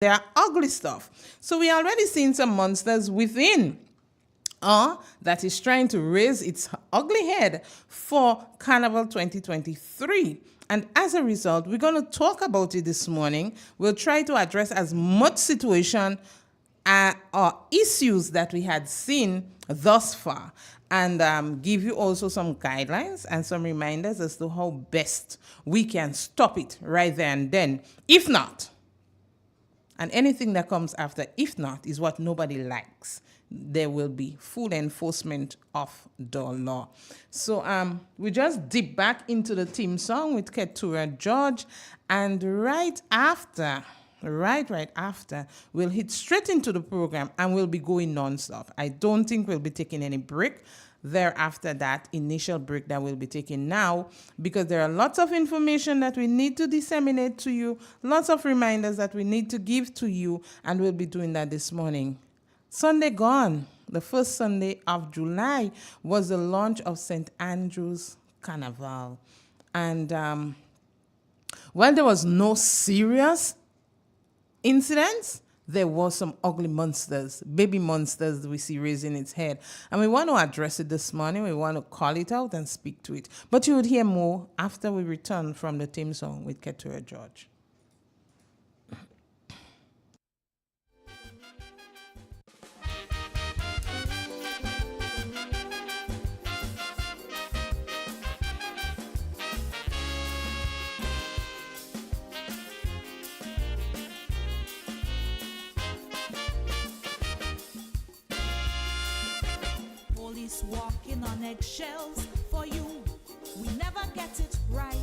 They are ugly stuff. So we already seen some monsters within that is trying to raise its ugly head for Carnival 2023. And as a result, we're going to talk about it this morning. We'll try to address as much situation or issues that we had seen thus far, and give you also some guidelines and some reminders as to how best we can stop it right there and then. If not, and anything that comes after, if not, is what nobody likes. There will be full enforcement of the law. So we just dip back into the theme song with Keturah George, and right after, we'll hit straight into the program and we'll be going non-stop. I don't think we'll be taking any break thereafter that initial break that we'll be taking now, because there are lots of information that we need to disseminate to you, lots of reminders that we need to give to you, and we'll be doing that this morning. Sunday gone, the first Sunday of July, was the launch of St. Andrew's Carnival. And while there was no serious incidents, there was some ugly monsters, baby monsters we see raising its head. And we want to address it this morning. We want to call it out and speak to it. But you would hear more after we return from the theme song with Keturah George. Police walking on eggshells for you. We never get it right.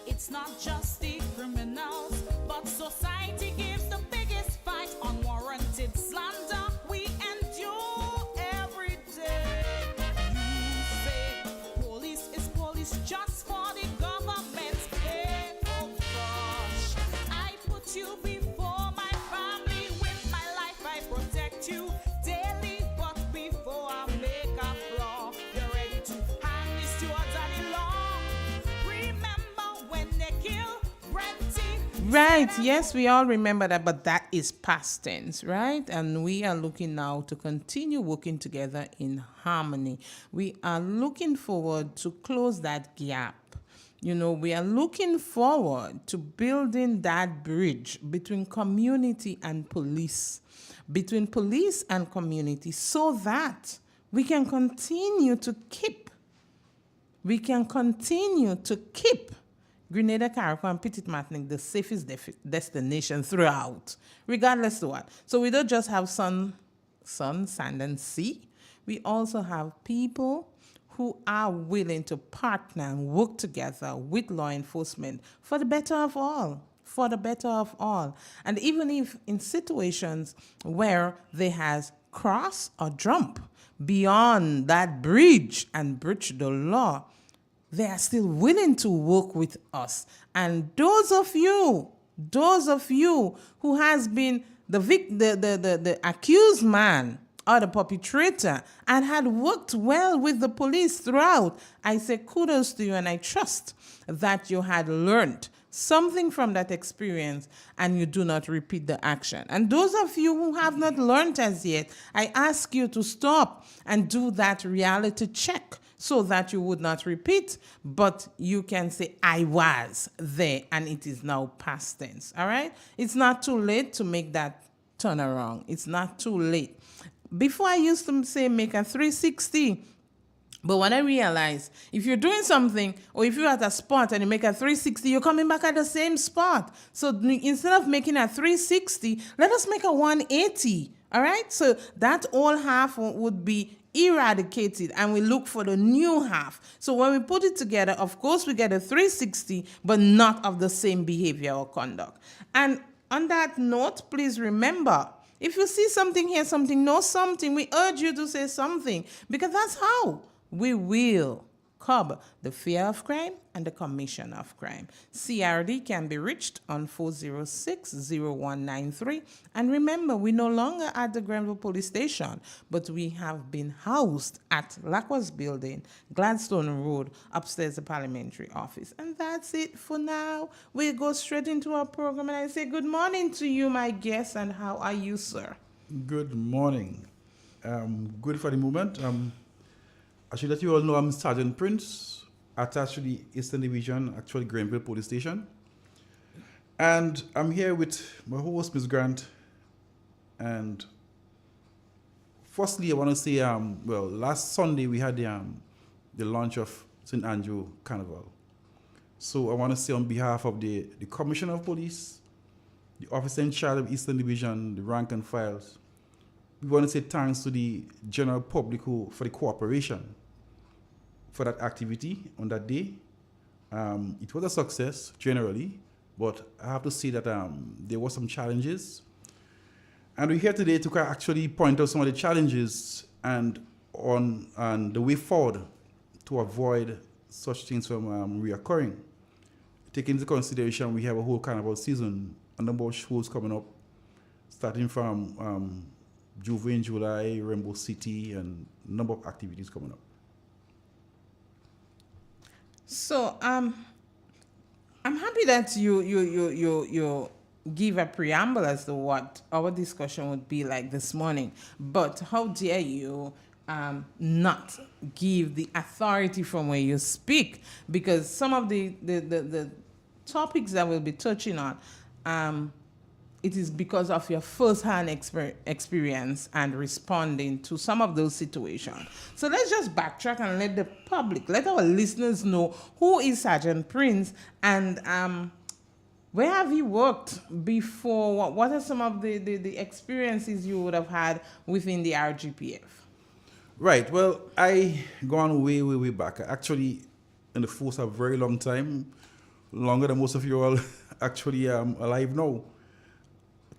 It's not just the criminals, but society gives the biggest fight. Unwarranted slander we endure every day. You say police is police just for the government's pay. Oh gosh, I put you before my family. With my life I protect you daily, but before I make a flaw, you're ready to hang the stewards of the law. Remember when they kill Brenty? Right, yes, we all remember that, but that is past tense, right? And we are looking now to continue working together in harmony. We are looking forward to close that gap. You know, we are looking forward to building that bridge between community and police, between police and community, so that we can continue to keep Grenada, Carriacou, and Petit Martinique the safest destination throughout, regardless of what. So we don't just have sun, sand, and sea. We also have people who are willing to partner and work together with law enforcement for the better of all. And even if in situations where they has cross or jump beyond that bridge and breach the law, they are still willing to work with us. And those of you who has been the accused man or the perpetrator and had worked well with the police throughout, I say kudos to you, and I trust that you had learned something from that experience and you do not repeat the action. And those of you who have not learned as yet, I ask you to stop and do that reality check so that you would not repeat, but you can say, I was there and it is now past tense, all right? It's not too late to make that turnaround. It's not too late. Before I used to say make a 360, but when I realized if you're doing something or if you're at a spot and you make a 360, you're coming back at the same spot. So instead of making a 360, let us make a 180, all right? So that old half would be eradicated and we look for the new half. So when we put it together, of course, we get a 360, but not of the same behavior or conduct. And on that note, please remember, if you see something, hear something, know something, we urge you to say something, because that's how we will curb the fear of crime and the commission of crime. CRD can be reached on 406-0193. And remember, we're no longer at the Grenville Police Station, but we have been housed at Lacrosse Building, Gladstone Road, upstairs the Parliamentary Office. And that's it for now. We'll go straight into our program, and I say good morning to you, my guest, and how are you, sir? Good morning. Good for the moment. I should let you all know I'm Sergeant Prince, attached to the Eastern Division, actually Grenville Police Station. And I'm here with my host, Ms. Grant. And firstly, I want to say, last Sunday we had the launch of St. Andrew Carnival. So I want to say on behalf of the Commissioner of Police, the officer in charge of Eastern Division, the rank and files, we want to say thanks to the general public for the cooperation for that activity on that day. It was a success generally, but I have to say that there were some challenges. And we're here today to actually point out some of the challenges and the way forward to avoid such things from reoccurring. Taking into consideration we have a whole carnival season, a number of shows coming up, starting from Juve in July, Rainbow City, and a number of activities coming up. So I'm happy that you give a preamble as to what our discussion would be like this morning. But how dare you not give the authority from where you speak? Because some of the topics that we'll be touching on, it is because of your first-hand experience and responding to some of those situations. So let's just backtrack and let the public, let our listeners know who is Sergeant Prince and where have you worked before? What are some of the experiences you would have had within the RGPF? Right. Well, I gone way back. Actually, in the force a very long time, longer than most of you all actually alive now.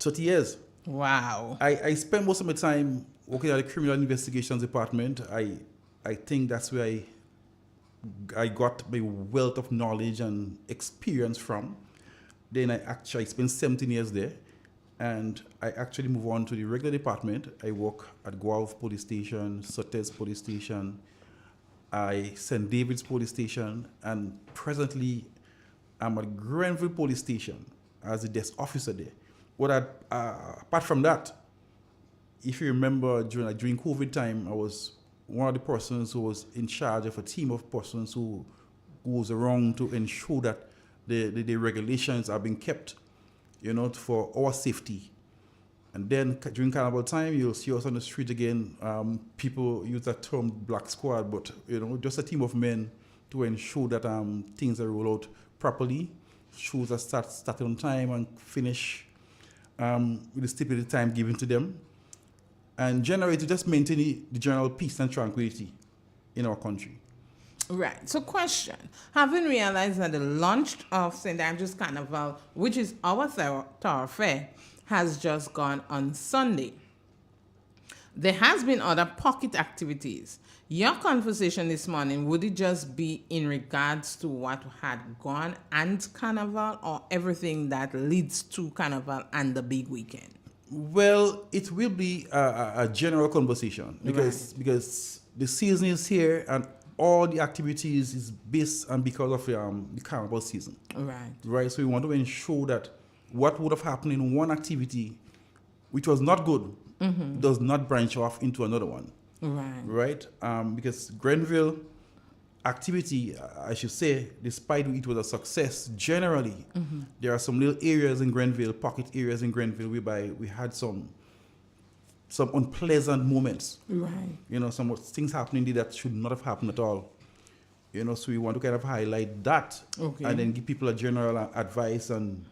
30 years. Wow. I spent most of my time working at the Criminal Investigations Department. I think that's where I got my wealth of knowledge and experience from. Then I spent 17 years there. And I actually moved on to the regular department. I work at Guelph Police Station, Sutton Police Station, St. David's Police Station, and presently I'm at Grenville Police Station as a desk officer there. Apart from that, if you remember during COVID time, I was one of the persons who was in charge of a team of persons who goes around to ensure that the regulations are being kept, for our safety. And then during carnival time, you'll see us on the street again. People use that term black squad, but just a team of men to ensure that things are rolled out properly, shows that start on time and finish with the stipulated time given to them, and generally to just maintain the general peace and tranquility in our country. Right. So question, having realized that the launch of St. Andrew's Carnival, which is our thoroughfare, has just gone on Sunday, there has been other pocket activities. Your conversation this morning, would it just be in regards to what had gone and Carnival, or everything that leads to Carnival and the big weekend? Well, it will be a general conversation because the season is here and all the activities is based and because of the Carnival season. Right. So we want to ensure that what would have happened in one activity, which was not good, does not branch off into another one. Right. Because Grenville activity, I should say, despite it was a success generally, there are some little areas in Grenville, pocket areas in Grenville, whereby we had some unpleasant moments. Some things happening there that should not have happened at all. So we want to kind of highlight that and then give people a general advice and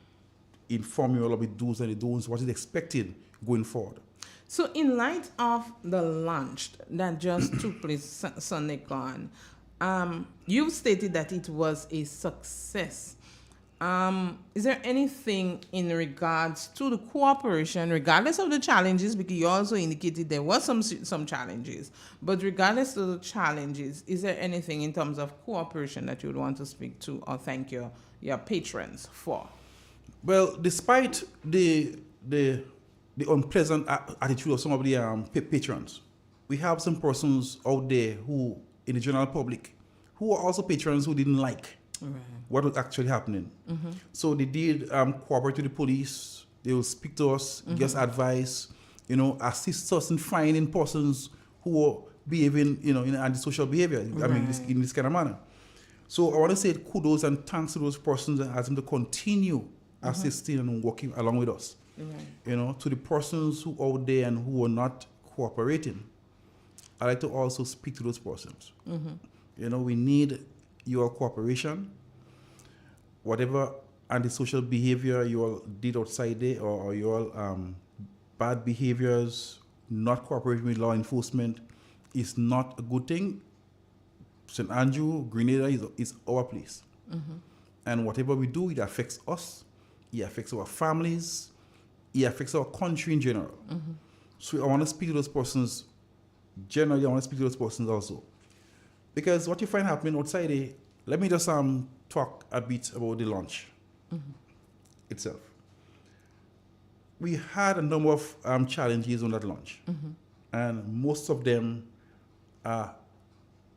inform you all of the do's and the don'ts, what is expected going forward. So in light of the launch that just took place Sunday gone, you've stated that it was a success. Is there anything in regards to the cooperation, regardless of the challenges, because you also indicated there was some challenges, but regardless of the challenges, is there anything in terms of cooperation that you would want to speak to or thank your patrons for? Well, despite the unpleasant attitude of some of the patrons, we have some persons out there who, in the general public, who are also patrons who didn't like what was actually happening. So they did cooperate with the police. They will speak to us, give us advice, assist us in finding persons who are behaving, in antisocial behavior. I mean, in this kind of manner. So I want to say kudos and thanks to those persons and ask them to continue assisting and working along with us. To the persons who out there and who are not cooperating, I like to also speak to those persons. We need your cooperation. Whatever antisocial behavior you all did outside there, or your bad behaviors, not cooperating with law enforcement, is not a good thing. St. Andrew, Grenada is our place. And whatever we do, it affects us, it affects our families, it affects our country in general. So I want to speak to those persons. Generally, I want to speak to those persons also. Because what you find happening outside there, let me just talk a bit about the launch itself. We had a number of challenges on that launch. And most of them are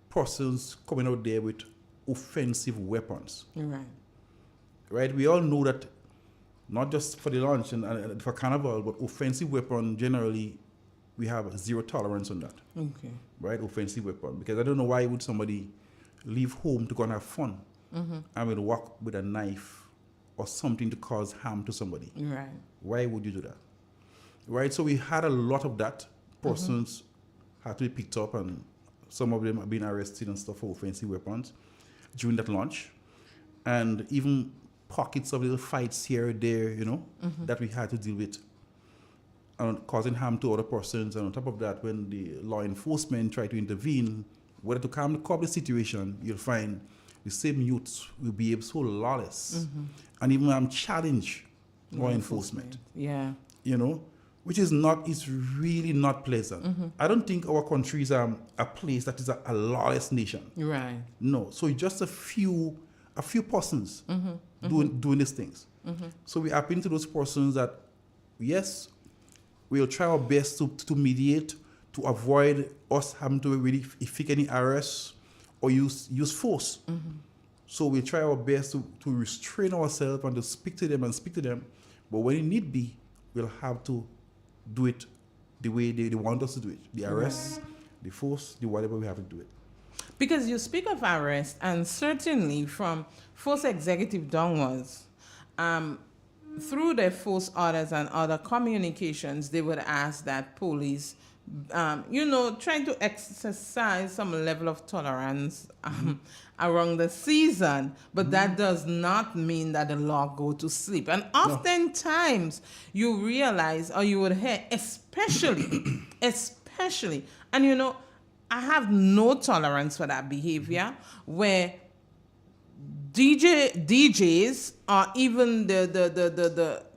persons coming out there with offensive weapons. Right? We all know that not just for the launch and for Carnival, but offensive weapon, generally, we have zero tolerance on that. Right? Offensive weapon. Because I don't know why would somebody leave home to go and have fun and will walk with a knife or something to cause harm to somebody. Why would you do that? Right? So we had a lot of that. Persons had to be picked up, and some of them have been arrested and stuff for offensive weapons during that launch. And even pockets of little fights here or there, that we had to deal with, and causing harm to other persons. And on top of that, when the law enforcement try to intervene, whether to calm the situation, you'll find the same youths will behave so lawless and even challenge law enforcement. Which is really not pleasant. I don't think our country is a place that is a lawless nation. No. So it's just a few persons doing these things. So we appeal to those persons that, yes, we'll try our best to mediate, to avoid us having to really effect any arrests or use force. So we try our best to restrain ourselves and to speak to them. But when it need be, we'll have to do it the way they want us to do it. The arrests, the force, the whatever, we have to do it. Because you speak of arrest, and certainly from force executive downwards, through their force orders and other communications, they would ask that police, trying to exercise some level of tolerance around the season, but that does not mean that the law go to sleep. And oftentimes you realize, or you would hear, especially, and I have no tolerance for that behavior where DJs or even the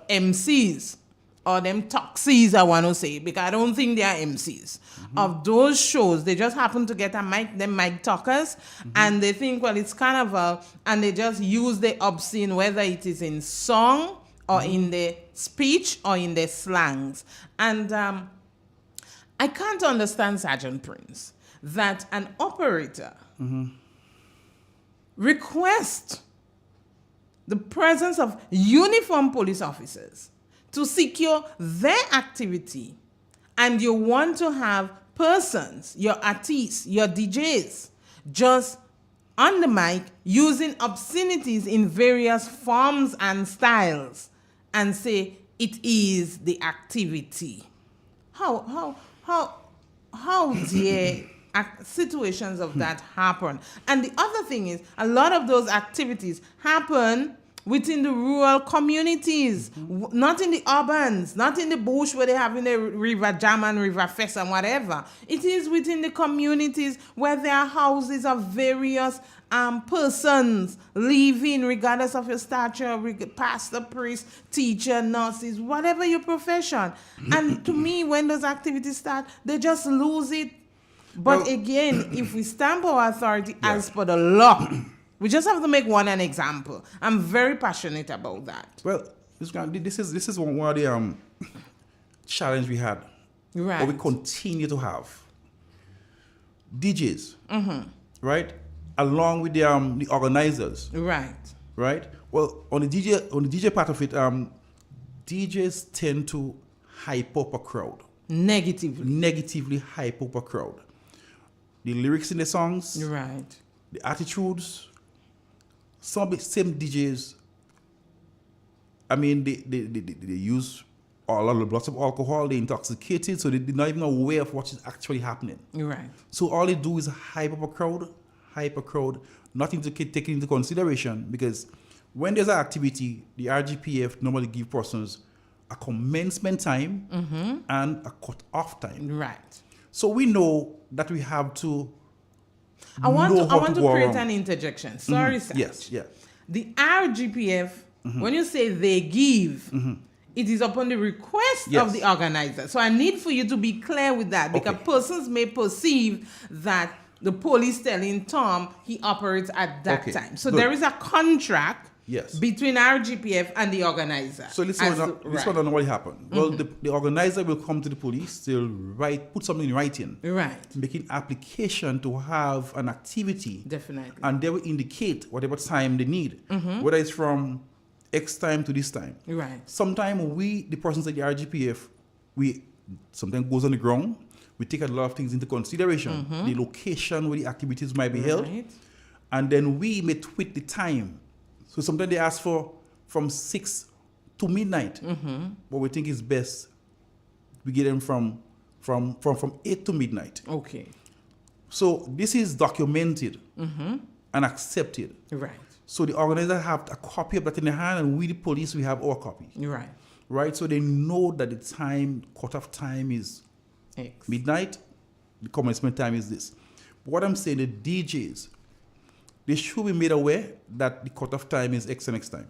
MCs or them taxis, I want to say, because I don't think they are MCs of those shows. They just happen to get them mic talkers, and they think, well, it's carnival, and they just use the obscene, whether it is in song or in their speech or in their slangs. And I can't understand, Sergeant Prince, that an operator requests the presence of uniformed police officers to secure their activity, and you want to have persons, your artists, your DJs, just on the mic using obscenities in various forms and styles, and say it is the activity. How dare situations of that happen? And the other thing is, a lot of those activities happen within the rural communities, not in the urbans, not in the bush where they have in the river jam and river fest and whatever. It is within the communities where there are houses of various persons leaving, regardless of your stature, pastor, priest, teacher, nurses, whatever your profession. And to me, when those activities start, they just lose it. But Well, again, if we stamp our authority as per the law, we just have to make an example. I'm very passionate about that. Well, this is one of the challenge we had, Right. or we continue to have. DJs, right, along with the organizers, Right. right. Well, on the DJ part of it, DJs tend to hype up a crowd, negatively hype up a crowd. The lyrics in the songs, Right. the attitudes. Some of the same DJs, I mean, they use lots of alcohol, they're intoxicated, so they're not even aware of what is actually happening. Right. So all they do is hype a crowd, nothing to take into consideration, because when there's an activity, the RGPF normally give persons a commencement time and a cut-off time. Right. So we know that we have to I want know how to go create around. an interjection. Sorry, Saj. Yes, yeah. The RGPF, when you say they give, it is upon the request Yes. of the organizer. So I need for you to be clear with that, because Okay. persons may perceive that the police telling Tom he operates at that Okay, time. So good. there is a contract Yes. between RGPF and the organizer. So this As one, to- this right. one what happened. Well, the organizer will come to the police. They'll put something in writing, Right. making application to have an activity, Definitely. and they will indicate whatever time they need, whether it's from X time to this time. Right. Sometimes the persons at the RGPF, we sometimes goes on the ground. We take a lot of things into consideration, the location where the activities might be held, Right. and then we may tweak the time. So sometimes they ask for from 6 to midnight, but we think it's best we get them from 8 to midnight. Okay. So this is documented and accepted. Right. So the organizer have a copy of that in their hand, and we, the police, we have our copy. Right. Right? So they know that the time, cutoff time is X. midnight, the commencement time is this. But what I'm saying, the DJs, they should be made aware that the cutoff time is X and X time.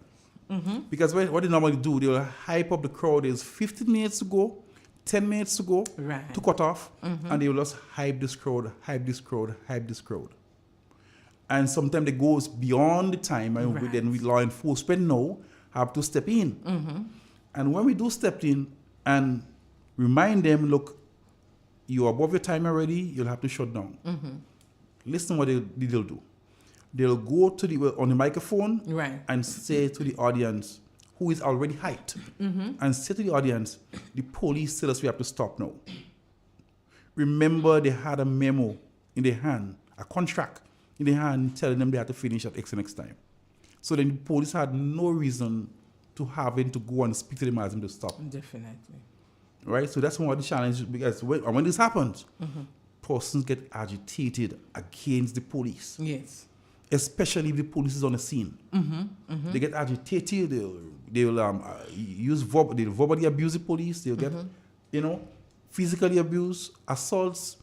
Because what they normally do, they'll hype up the crowd. There's 15 minutes to go, 10 minutes to go Right. to cut off, and they will just hype this crowd, hype this crowd, hype this crowd. And sometimes it goes beyond the time, and Right. then we law enforcement now have to step in. And when we do step in and remind them, look, you're above your time already, you'll have to shut down. Listen what they'll do. They'll go to on the microphone Right. and say to the audience, who is already hyped, and say to the audience, the police tell us we have to stop now. Remember, they had a memo in their hand, a contract in their hand telling them they had to finish at X and X time. So then the police had no reason to having to go and speak to them as them to stop. Definitely. Right? So that's one of the challenges, because when this happens, persons get agitated against the police, Yes. especially if the police is on the scene. They get agitated. They'll use they'll verbally abuse the police. They'll get, physically abuse, assaults,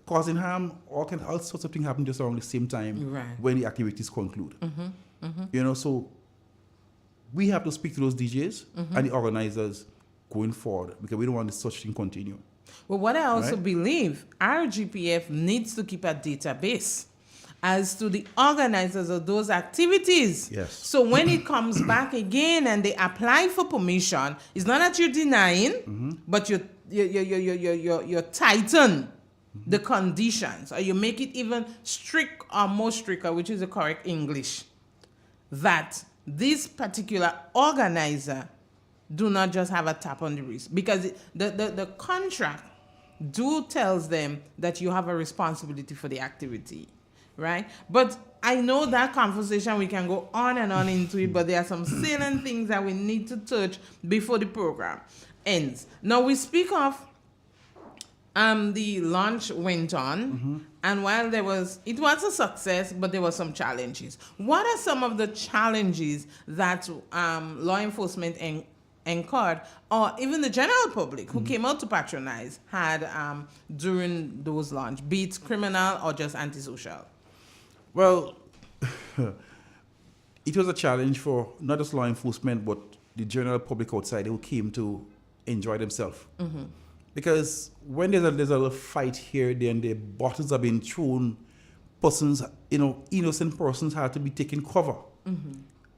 causing harm. All sorts of things happen just around the same time Right. when the activities conclude. So we have to speak to those DJs and the organizers going forward, because we don't want such thing continue. Well, what I also Right. believe, RGPF needs to keep a database as to the organizers of those activities. Yes. So when it comes back again and they apply for permission, it's not that you're denying, but you tighten the conditions, or you make it even strict or more stricter, which is the correct English, that this particular organizer do not just have a tap on the wrist, because the contract tells them that you have a responsibility for the activity, right? But I know that conversation, we can go on and on into it, but there are some salient things that we need to touch before the program ends. Now we speak of the launch went on, and while it was a success, but there were some challenges. What are some of the challenges that law enforcement incurred, or even the general public who came out to patronize had during those launch, be it criminal or just antisocial? Well, it was a challenge for not just law enforcement, but the general public outside who came to enjoy themselves. Because when there's a little fight here, then the bottles are being thrown, persons, innocent persons had to be taken cover.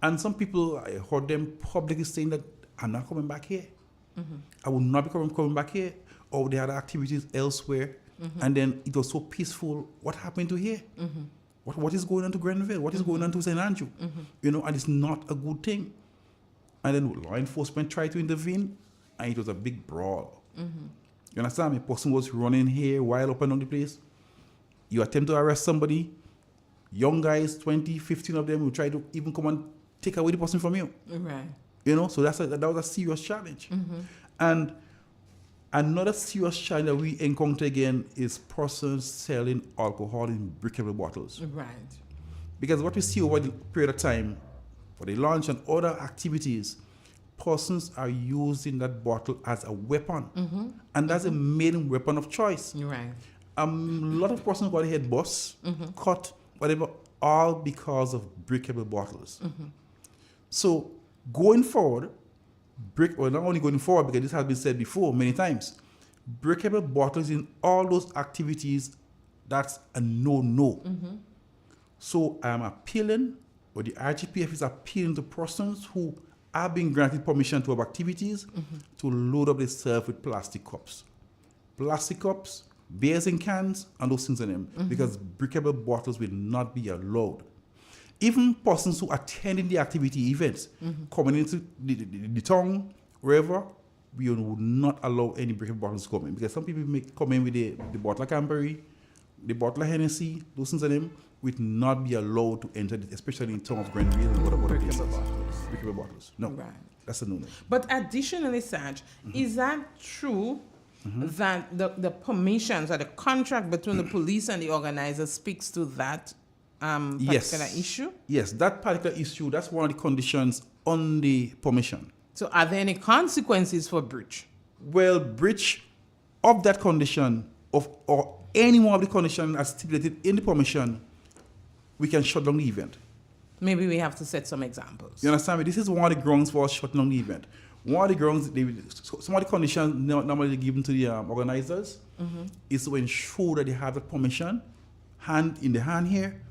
And some people, I heard them publicly saying that, I'm not coming back here. I will not be coming back here. Or they had activities elsewhere. And then it was so peaceful. What happened to here? What is going on to Grenville? What is going on to St. Andrew? And it's not a good thing. And then law enforcement tried to intervene, and it was a big brawl. You understand? A person was running here wild up and down the place. You attempt to arrest somebody, young guys, 20, 15 of them will try to even come and take away the person from you. Right. So that was a serious challenge. And another serious challenge that we encounter again is persons selling alcohol in brickable bottles. Right. Because what we see over the period of time, for the launch and other activities, persons are using that bottle as a weapon. And that's a main weapon of choice. Right. A lot of persons got head bust, cut, whatever, all because of brickable bottles. So going forward, not only going forward, because this has been said before many times, breakable bottles in all those activities, that's a no-no. So I'm appealing, or the RGPF is appealing to persons who are being granted permission to have activities to load up themselves with plastic cups. Plastic cups, beers in cans, and those things in them, because breakable bottles will not be allowed. Even persons who attending the activity events, coming into the town, wherever, we would not allow any breakable bottles to come in. Because some people may come in with the bottle of Camberry, the bottle of Hennessy, those things in them, would not be allowed to enter, especially in town of Grenville and other places. Breakable bottles. No, Right. that's a no-no. But additionally, Saj, is that true that the permissions or the contract between the police and the organizer speaks to that particular issue? Yes, that particular issue, that's one of the conditions on the permission. So are there any consequences for breach? Well, breach of that condition or any one of the conditions as stipulated in the permission, we can shut down the event. Maybe we have to set some examples. You understand me? This is one of the grounds for shutting down the event. One of the grounds, some of the conditions normally given to the organizers is to ensure that they have the permission, hand in the hand here,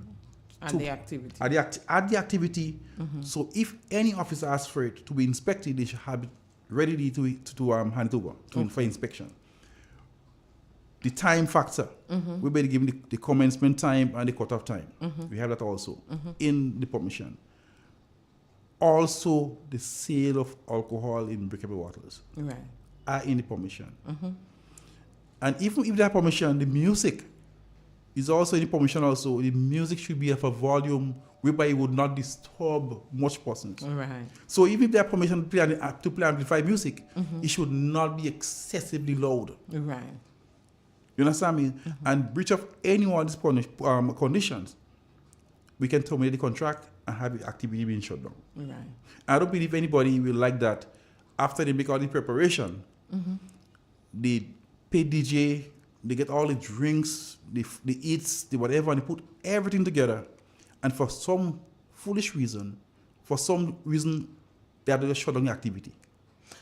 And the activity. at the activity. So if any officer asks for it to be inspected, they should have it ready to hand it over for inspection. The time factor, we better give the commencement time and the cutoff time. We have that also in the permission. Also, the sale of alcohol in breakable bottles are in the permission. And even if they have permission, the music is also in the permission also. The music should be of a volume whereby it would not disturb much persons. Right. So even if they have permission to play amplified music, it should not be excessively loud. Right. You understand me? And breach of any one of these conditions, we can terminate the contract and have the activity being shut down. Right. I don't believe anybody will like that. After they make all the preparation, they pay DJ, they get all the drinks, the eats, the whatever, and they put everything together. And for some foolish reason, they have to shut down the activity.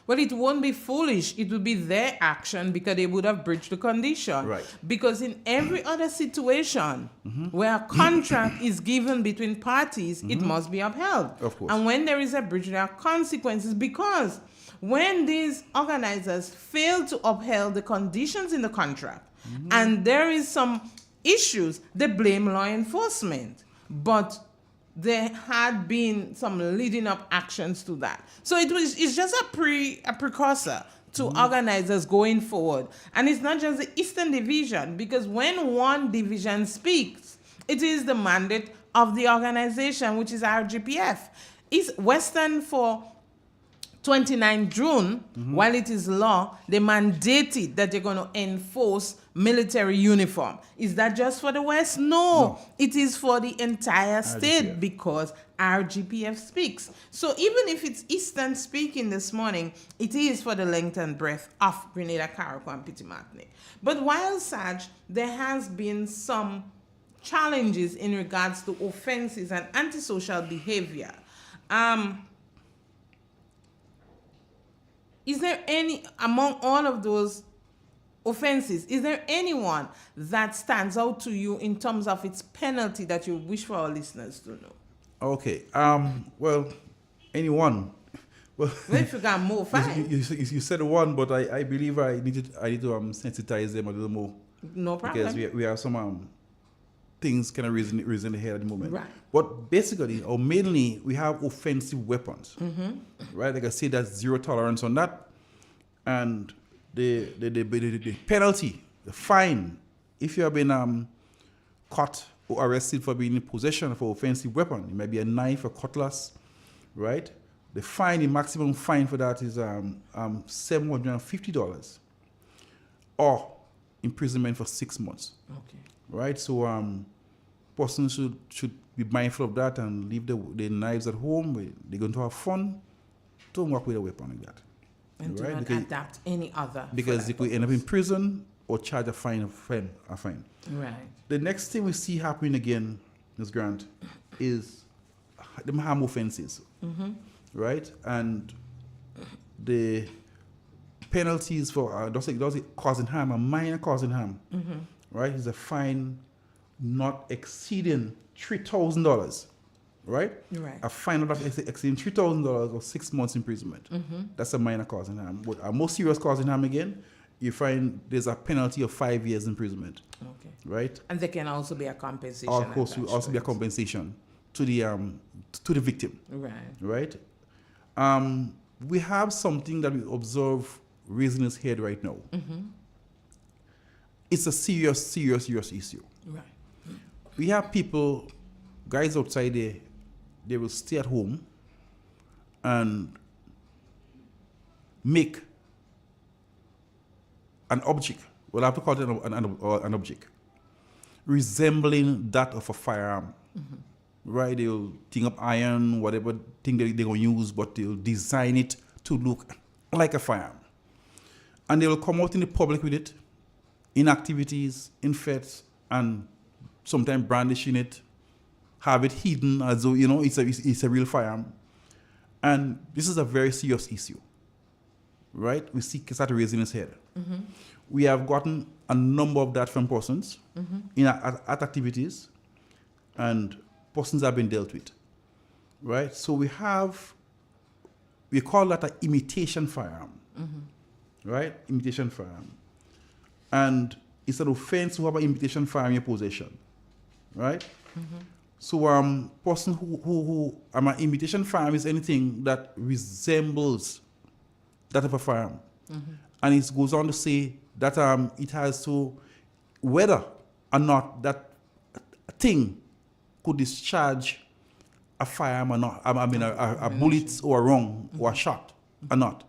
Well, it won't be foolish. It would be their action because they would have breached the condition. Right. Because in every other situation where a contract is given between parties, it must be upheld. Of course. And when there is a breach, there are consequences because when these organizers fail to uphold the conditions in the contract and there is some issues, they blame law enforcement. But there had been some leading up actions to that. So it's just a precursor to organizers going forward. And it's not just the Eastern Division, because when one division speaks, it is the mandate of the organization, which is RGPF. It's Western for 29 June, while it is law, they mandated that they're going to enforce military uniform. Is that just for the West? No. It is for the entire state RGPF. because RGPF speaks. So even if it's Eastern speaking this morning, it is for the length and breadth of Grenada, Carriacou, and Petit Martinique. But while such, there has been some challenges in regards to offenses and antisocial behavior. Is there any, among all of those offenses, is there anyone that stands out to you in terms of its penalty that you wish for our listeners to know? Okay. Well, anyone. Well, If you can move, fine. you said one, but I believe I need to sensitize them a little more. No problem. Because we have some things kind of raising in the head at the moment. Right. But basically, or mainly, we have offensive weapons. Right? Like I say, that's zero tolerance on that. And the penalty, the fine, if you have been caught or arrested for being in possession of an offensive weapon, it might be a knife, a cutlass, right? The fine, the maximum fine for that is $750 or imprisonment for 6 months. Okay. Right? So persons should be mindful of that and leave the knives at home. They're going to have fun. Don't work with a weapon like that. And do right? not adapt any other. Because they could end up in prison or charge a fine. Right. The next thing we see happening again, Ms. Grant, is the harm offenses. Right? And the penalties for does it causing harm, a minor causing harm, right, is a fine not exceeding $3,000, right? Right. A fine not exceeding $3,000 or 6 months imprisonment. That's a minor causing harm. But a more serious causing harm again, you find there's a penalty of 5 years imprisonment. Okay. Right? And there can also be a compensation. Of course, will also be a compensation to the victim. Right. Right? We have something that we observe raising its head right now. It's a serious issue. Right. We have people, guys outside there, they will stay at home and make an object, well, I have to call it an object, resembling that of a firearm. Right? They'll think up iron, whatever thing they're going to use, but they'll design it to look like a firearm. And they'll come out in the public with it, in activities, in fetes, and sometimes brandishing it, have it hidden as though, it's a real firearm. And this is a very serious issue. Right? We see start raising its head. We have gotten a number of that from persons at activities, and persons have been dealt with. Right? So we call that an imitation firearm. Right? Imitation firearm. And it's an offense to have an imitation firearm in your possession. Right? So person who an imitation firearm is anything that resembles that of a firearm. And it goes on to say that it has to, whether or not that thing could discharge a firearm or not, a bullet or a round or a shot or not.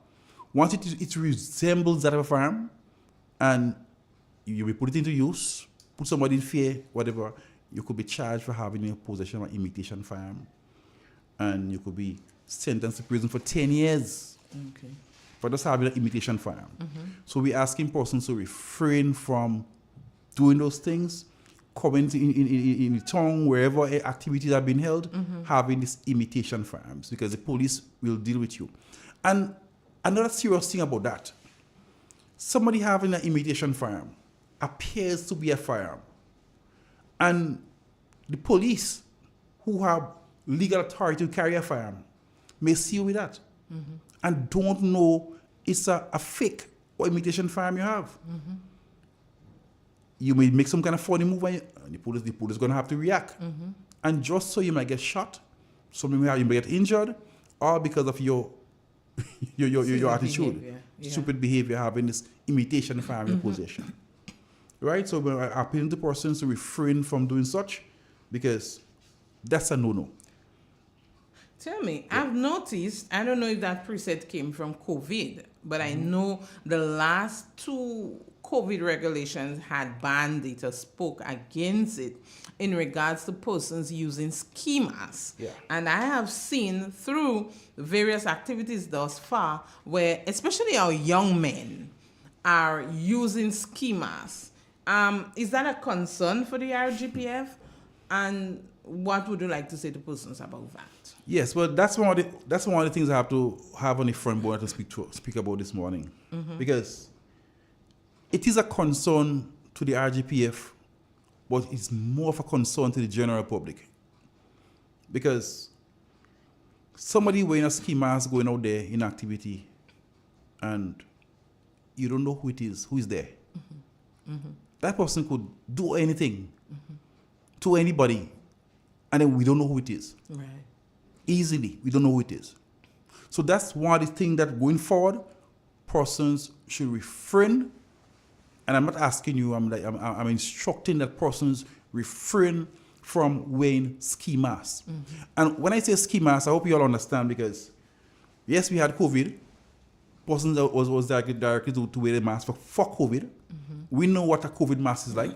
Once it resembles that of a firearm, and you will put it into use, put somebody in fear, whatever, you could be charged for having in possession of an imitation firearm. And you could be sentenced to prison for 10 years. Okay. For just having an imitation firearm. So we're asking persons to refrain from doing those things, coming in the town, wherever activities are being held, having these imitation firearms, because the police will deal with you. And another serious thing about that, somebody having an imitation firearm appears to be a firearm. And the police, who have legal authority to carry a firearm, may see you with that. And don't know it's a fake or imitation firearm you have. You may make some kind of funny move, and the police is going to have to react. And just so you might get shot, you may get injured, all because of your attitude, stupid behavior, having this imitation firearm in possession. Right? So we're appealing to persons to refrain from doing such, because that's a no-no. Tell me, I've noticed, I don't know if that preset came from COVID, but I know the last 2 COVID regulations had banned it or spoke against it in regards to persons using schemas. And I have seen through various activities thus far where especially our young men are using schemas. Is that a concern for the RGPF? And what would you like to say to persons about that? Yes, well, that's one of the things I have to have on the front burner to speak about this morning, because it is a concern to the RGPF, but it's more of a concern to the general public, because somebody wearing a ski mask going out there in activity, and you don't know who it is, who is there. That person could do anything to anybody, and then we don't know who it is. Right. Easily, we don't know who it is. So that's one of the things that going forward, persons should refrain. And I'm not asking you, I'm instructing that persons refrain from wearing ski masks. And when I say ski masks, I hope you all understand, because yes, we had COVID. Persons was directly to wear a mask for COVID. We know what a COVID mask is like.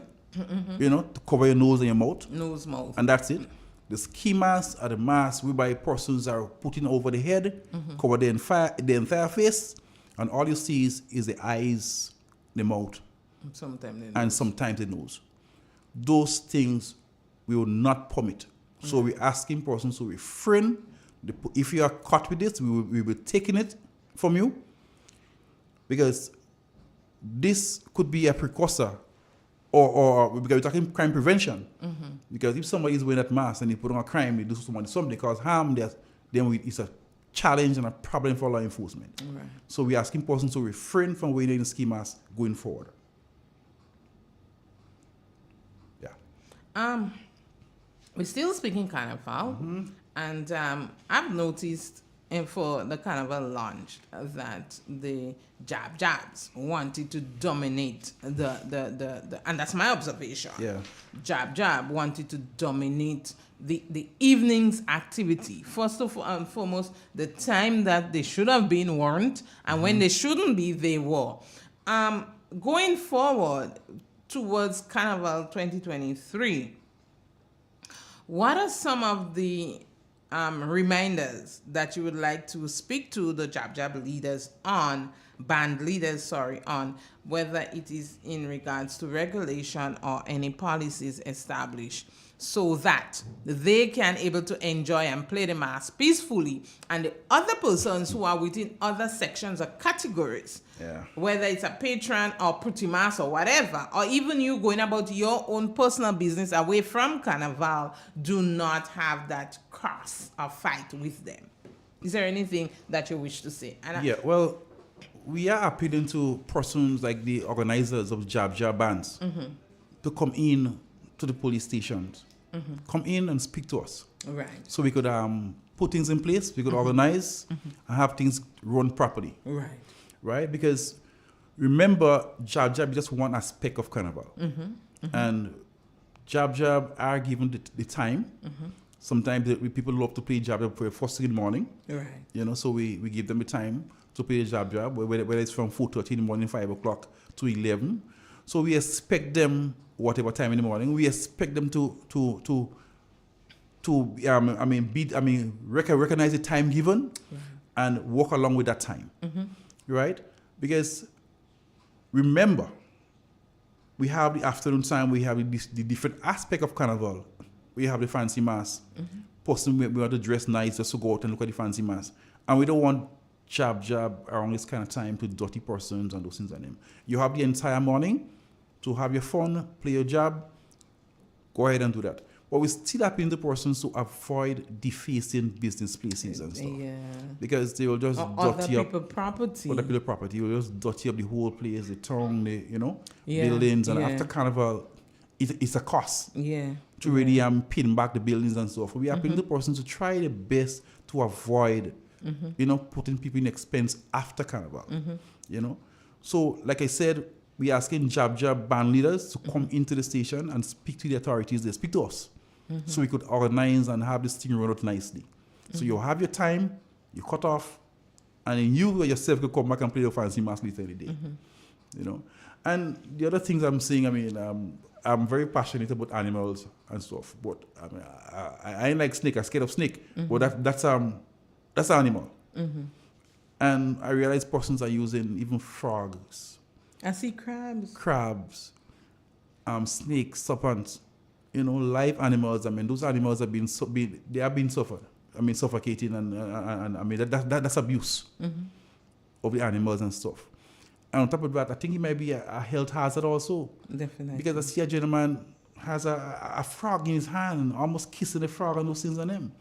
You know, to cover your nose and your mouth. Nose, mouth. And that's it. The ski masks are the masks whereby persons are putting over the head, cover the entire face, and all you see is the eyes, the mouth, and sometimes the nose. Those things we will not permit. So we're asking persons to refrain. If you are caught with this, we will be taking it from you, because this could be a precursor, or because we're talking crime prevention. Because if somebody is wearing that mask and they put on a crime, they do somebody cause harm, then it's a challenge and a problem for law enforcement. Right. So we're asking persons to refrain from wearing the ski mask going forward. Yeah. We're still speaking carnival, and I've noticed for the carnival launch that the jabs wanted to dominate the and that's my observation. Yeah. Jab wanted to dominate the evening's activity. First of all and foremost, the time that they should have been weren't, and when they shouldn't be, they were. Going forward towards Carnival 2023, what are some of the reminders that you would like to speak to the jab leaders on, band leaders, on whether it is in regards to regulation or any policies established, so that they can able to enjoy and play the mass peacefully, and the other persons who are within other sections or categories, whether it's a patron or pretty mass or whatever, or even you going about your own personal business away from Carnival, do not have that cross or fight with them. Is there anything that you wish to say? And well, we are appealing to persons like the organizers of jab bands to come in to the police stations, come in and speak to us. Right. So we could put things in place, we could organize and have things run properly. Right. Right? Because remember, jab is just one aspect of Carnival. And jab are given the time. Sometimes people love to play jab for first thing in the morning. Right. You know, so we give them the time to play jab, whether it's from 4:30 in the morning, 5 o'clock to 11. So we expect them, whatever time in the morning, we expect them to recognize the time given and walk along with that time. Right? Because remember, we have the afternoon time, we have the different aspect of Carnival. We have the fancy mass. Person, we want to dress nice just to go out and look at the fancy mass. And we don't want jab around this kind of time to dirty persons and those things on them. You have the entire morning to have your fun, play your jab, go ahead and do that. But we still appeal to persons to avoid defacing business places and stuff. Yeah. Because they will just dirty up other people's property. You will just dirty up the whole place, the town, buildings, and after Carnival, it's a cost. Yeah. To really pin back the buildings and stuff. We appeal to persons to try the best to avoid putting people in expense after Carnival. So like I said, we're asking jab band leaders to come into the station and speak to the authorities. They speak to us. So we could organize and have this thing run out nicely. So you have your time, you cut off, and then you yourself could come back and play your fancy mass later in the day. And the other things I'm saying, I'm very passionate about animals and stuff, but I ain't like snake. I'm scared of snake. But that's an animal. And I realize persons are using even frogs. I see crabs. Snakes, serpents. live animals. I mean, those animals have they have been suffered. I mean, suffocating and I mean that's abuse of the animals and stuff. And on top of that, I think it might be a health hazard also. Definitely. Because I see a gentleman has a frog in his hand, almost kissing the frog and those things on him.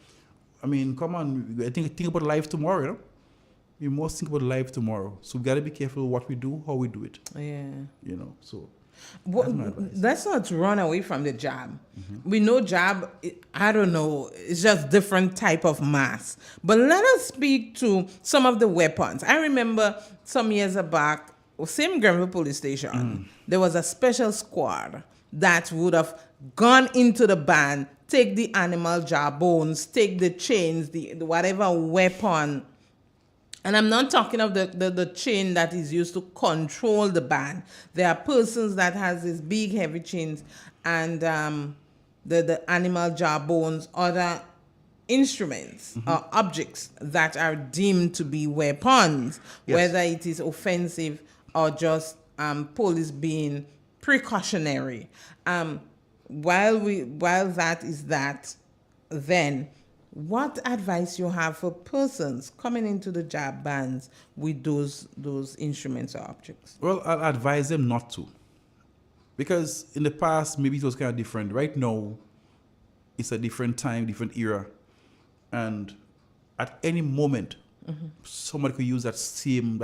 I mean, come on, I think about life tomorrow, you know? We must think about life tomorrow. So we got to be careful what we do, how we do it. Yeah. So. Let's not run away from the jab. We know jab, I don't know, it's just different type of mass. But let us speak to some of the weapons. I remember some years back, same Grenville police station, there was a special squad that would have gone into the band, take the animal jawbones, take the chains, the whatever weapon. And I'm not talking of the chain that is used to control the band. There are persons that has these big heavy chains and the animal jawbones, other instruments or objects that are deemed to be weapons, whether it is offensive or just police being precautionary. While that is that, then what advice you have for persons coming into the job bands with those instruments or objects? Well, I'll advise them not to. Because in the past, maybe it was kind of different. Right now, it's a different time, different era. And at any moment, somebody could use that same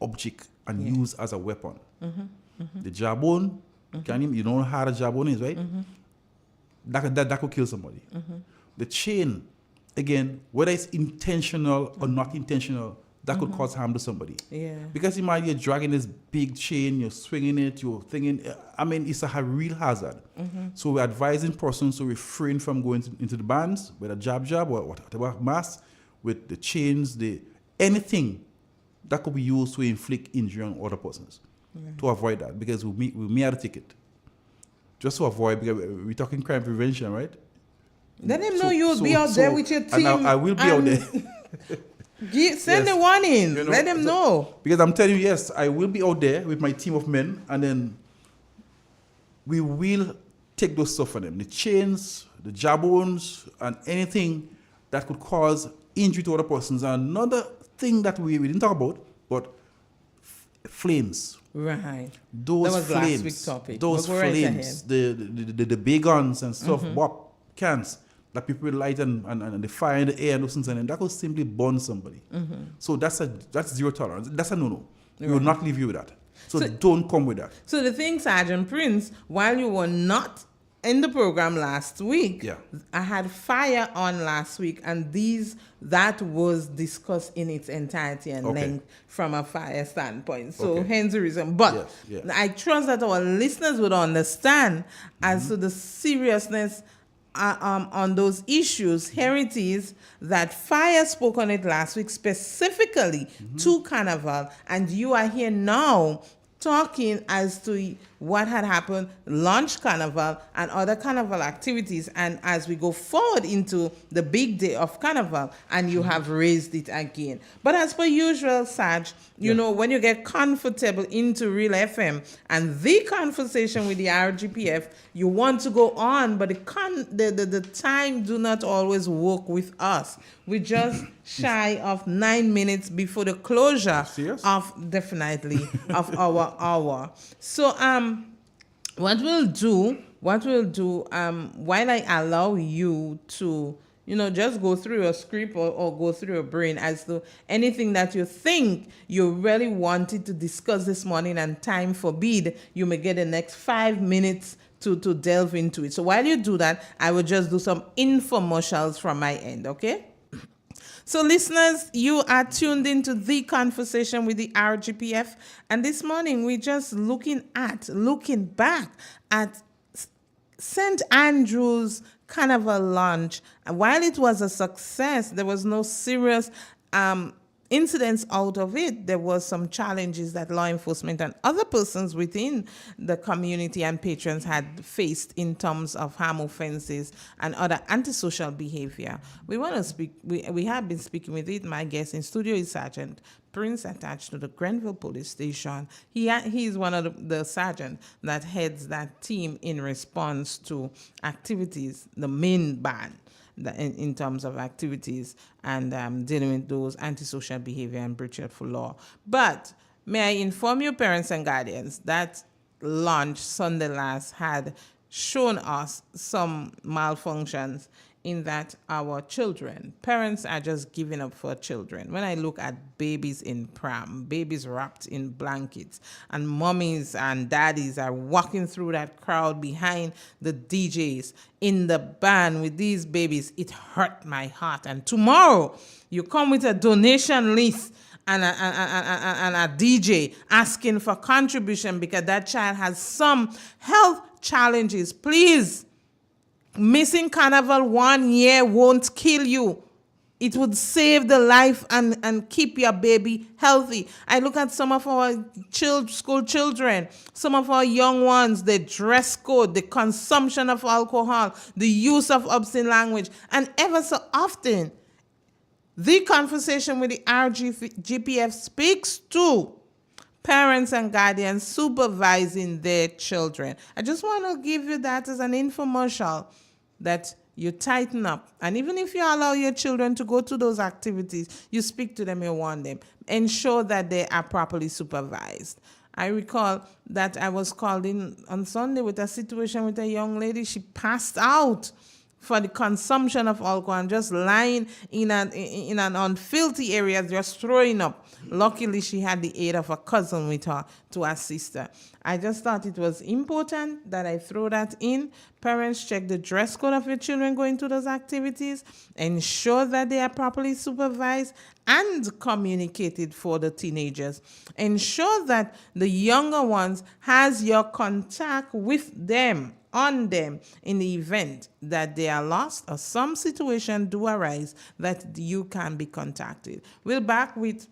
object and use as a weapon. The jawbone, you know how hard a jawbone is, right? That could kill somebody. The chain, again, whether it's intentional or not intentional, that could cause harm to somebody. Yeah. Because imagine you're dragging this big chain, you're swinging it, you're thinking, I mean, it's a real hazard. So we're advising persons to refrain from going into the bands with a jab or whatever mass, with the chains, anything that could be used to inflict injury on other persons. To avoid that, because we may have a ticket. Just to avoid, because we're talking crime prevention, right? Let them know you'll be out there with your team. And I will be out there. Send the warning. Let them know. Because I'm telling you, yes, I will be out there with my team of men, and then we will take those stuff for them. The chains, the jawbones, and anything that could cause injury to other persons. And another thing that we didn't talk about, but flames. Right. Those that was flames. Last week's topic. Those flames, the big guns and stuff, bop cans that people light and they fire in the air and those things, and that could simply burn somebody. So that's zero tolerance. That's a no-no. We will not leave you with that. So don't come with that. So the thing, Sergeant Prince, while you were not in the program last week, I had fire on last week, and that was discussed in its entirety and length from a fire standpoint. So hence the reason. But I trust that our listeners would understand as to the seriousness on those issues. Heritage that fire spoke on it last week specifically to Carnival, and you are here now talking as to what had happened, launch Carnival and other Carnival activities, and as we go forward into the big day of Carnival, and you have raised it again. But as per usual, Saj, you know, when you get comfortable into Real FM and the conversation with the RGPF, you want to go on, but the time do not always work with us. We just shy of 9 minutes before the closure of definitely of our hour. So what we'll do, while I allow you to, just go through your script or go through your brain as to anything that you think you really wanted to discuss this morning, and time forbid, you may get the next 5 minutes to delve into it. So while you do that, I will just do some infomercials from my end, okay? So listeners, you are tuned into the conversation with the RGPF. And this morning, we're just looking back at St. Andrew's Carnival launch. And while it was a success, there was no serious incidents out of it. There was some challenges that law enforcement and other persons within the community and patrons had faced in terms of harm offenses and other antisocial behavior. We want to speak. We have been speaking with it. My guest in studio is Sergeant Prince attached to the Grenville Police Station. He's one of the sergeants that heads that team in response to activities, the main band in terms of activities and dealing with those antisocial behavior and breaches of law. But may I inform you, parents and guardians, that launch Sunday last had shown us some malfunctions in that our children, parents are just giving up for children. When I look at babies in pram, babies wrapped in blankets, and mommies and daddies are walking through that crowd behind the DJs in the band with these babies, it hurt my heart. And tomorrow, you come with a donation list and a DJ asking for contribution because that child has some health challenges. Please, missing carnival 1 year won't kill you. It would save the life and keep your baby healthy. I look at some of our school children, some of our young ones, the dress code, the consumption of alcohol, the use of obscene language, and ever so often, the conversation with the RGPF speaks to parents and guardians supervising their children. I just want to give you that as an infomercial that you tighten up. And even if you allow your children to go to those activities, you speak to them, you warn them. Ensure that they are properly supervised. I recall that I was called in on Sunday with a situation with a young lady. She passed out for the consumption of alcohol and just lying in an unfilthy area, just throwing up. Luckily, she had the aid of a cousin with her to assist her. I just thought it was important that I throw that in. Parents, check the dress code of your children going to those activities. Ensure that they are properly supervised and communicated for the teenagers. Ensure that the younger ones has your contact with them, on them, in the event that they are lost or some situation do arise that you can be contacted. We're back with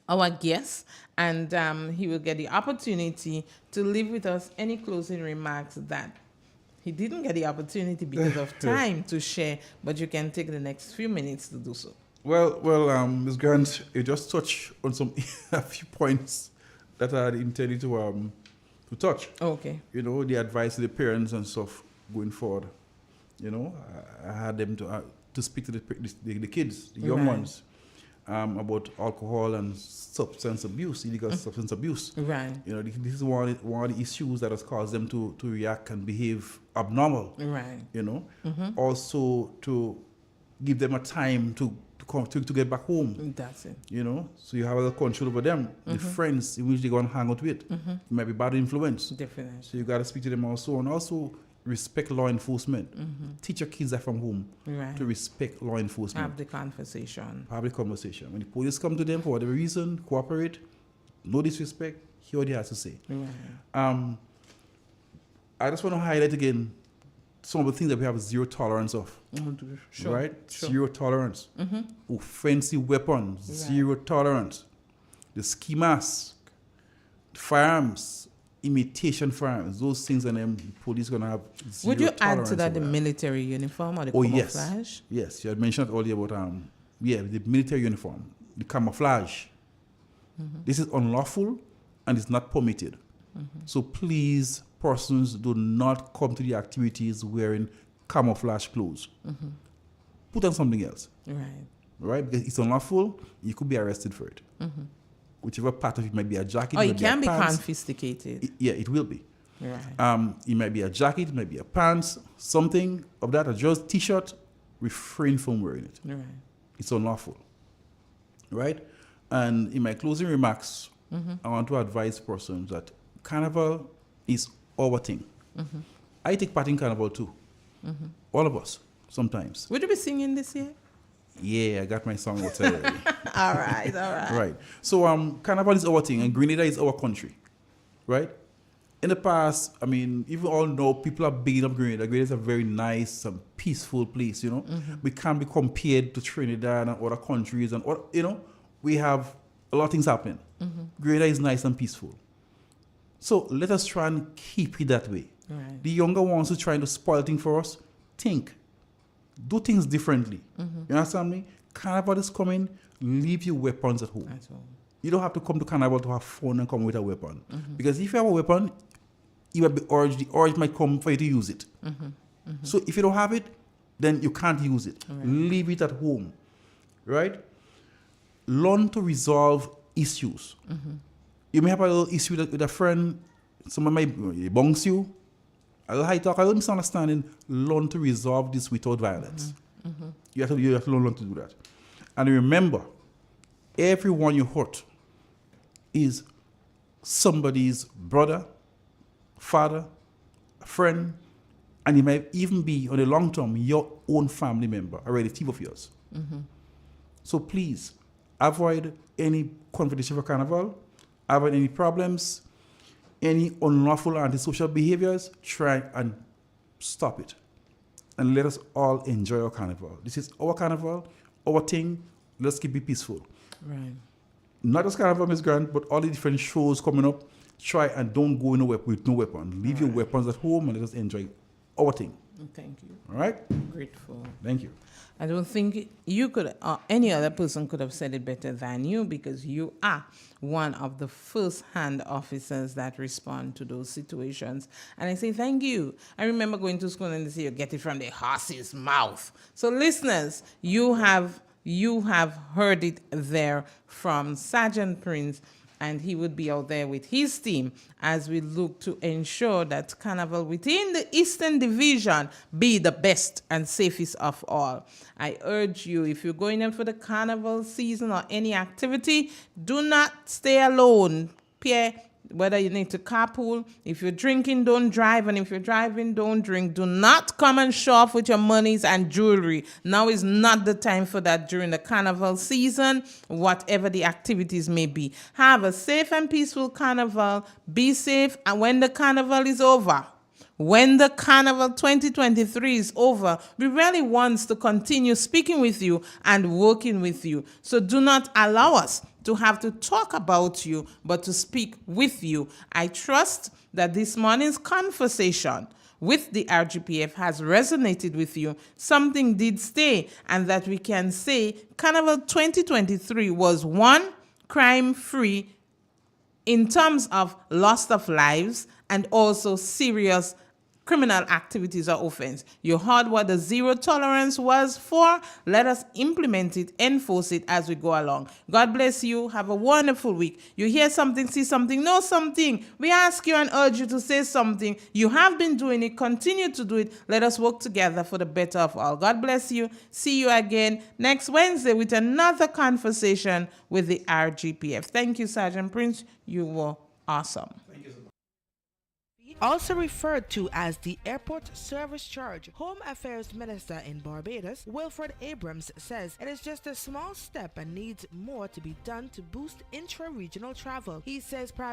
our guest, and he will get the opportunity to leave with us any closing remarks that he didn't get the opportunity because of time to share, but you can take the next few minutes to do so. Well, Ms. Grant, you just touched on a few points that I had intended to touch. Okay. You know, the advice to the parents and stuff going forward. You know, I had them to speak to the kids, the young ones, about alcohol and substance abuse, illegal substance abuse. Right. You know, this is one of the issues that has caused them to react and behave abnormal. Right. You know, also to give them a time to get back home. That's it. You know, so you have a little control over them. The friends in which they go and hang out with, it might be bad influence. Definitely. So you got to speak to them also, and also respect law enforcement. Teach your kids that from home to respect law enforcement. Have the conversation. Have the conversation. When the police come to them for whatever reason, cooperate. No disrespect. Hear what he has to say. Right. I just want to highlight again some of the things that we have zero tolerance of. Sure. Right? Sure. Zero tolerance. Offensive weapons, zero tolerance. The ski mask, firearms, imitation firearms, those things, and then police going to have zero Would you add tolerance to that the over military uniform or the yes. camouflage? Yes, you had mentioned earlier about the military uniform, the camouflage. This is unlawful and it's not permitted. So please, persons, do not come to the activities wearing camouflage clothes. Put on something else. Right? Because it's unlawful, you could be arrested for it. Whichever part of it might be a jacket. Or it can be pants. confiscated. It will be. Right. It might be a jacket, it might be a pants, something of that, or just t-shirt. Refrain from wearing it. Right. It's unlawful. Right? And in my closing remarks, I want to advise persons that Carnival is our thing. I take part in Carnival too. All of us, sometimes. Would you be singing this year? Yeah, I got my song outside already. All right. Right. So Carnival is our thing, and Grenada is our country. Right? In the past, I mean, even all know people are bigging up Grenada. Grenada is a very nice and peaceful place, you know. We can't be compared to Trinidad and other countries, and you know, we have a lot of things happening. Grenada is nice and peaceful. So let us try and keep it that way. Right. The younger ones who are trying to spoil things for us, think. Do things differently. You understand me? Carnival is coming, leave your weapons at home. That's all. You don't have to come to carnival to have fun and come with a weapon. Because if you have a weapon, you will be urged, the urge might come for you to use it. So if you don't have it, then you can't use it. Right. Leave it at home, right? Learn to resolve issues. You may have a little issue with a friend, someone might bounce you, a little high talk, a little misunderstanding. Learn to resolve this without violence. You have to learn to do that. And remember, everyone you hurt is somebody's brother, father, friend, and it might even be, on the long term, your own family member, a relative of yours. So please, avoid any confrontation for carnival, avoid any problems, any unlawful antisocial behaviors. Try and stop it. And let us all enjoy our carnival. This is our carnival, our thing. Let's keep it peaceful. Right. Not just carnival, Ms. Grant, but all the different shows coming up. Try and don't go in with no weapon. Leave your weapons at home and let us enjoy our thing. Thank you. All right? Grateful. Thank you. I don't think you could, any other person could have said it better than you, because you are one of the first-hand officers that respond to those situations. And I say thank you. I remember going to school and they say you get it from the horse's mouth. So listeners, you have heard it there from Sergeant Prince, and he would be out there with his team as we look to ensure that Carnival within the Eastern Division be the best and safest of all. I urge you, if you're going out for the Carnival season or any activity, do not stay alone. Pierre, whether you need to carpool, if you're drinking, don't drive, and if you're driving, don't drink. Do not come and show off with your monies and jewelry. Now is not the time for that during the carnival season, whatever the activities may be. Have a safe and peaceful carnival. Be safe, and when the carnival is over, when the Carnival 2023 is over, we really want to continue speaking with you and working with you. So do not allow us to have to talk about you, but to speak with you. I trust that this morning's conversation with the RGPF has resonated with you. Something did stay, and that we can say Carnival 2023 was one, crime-free in terms of loss of lives and also serious criminal activities or offense. You heard what the zero tolerance was for. Let us implement it, enforce it as we go along. God bless you. Have a wonderful week. You hear something, see something, know something. We ask you and urge you to say something. You have been doing it. Continue to do it. Let us work together for the better of all. God bless you. See you again next Wednesday with another conversation with the RGPF. Thank you, Sergeant Prince. You were awesome. Also referred to as the Airport Service Charge, Home Affairs Minister in Barbados, Wilfred Abrams, says it is just a small step and needs more to be done to boost intra-regional travel. He says private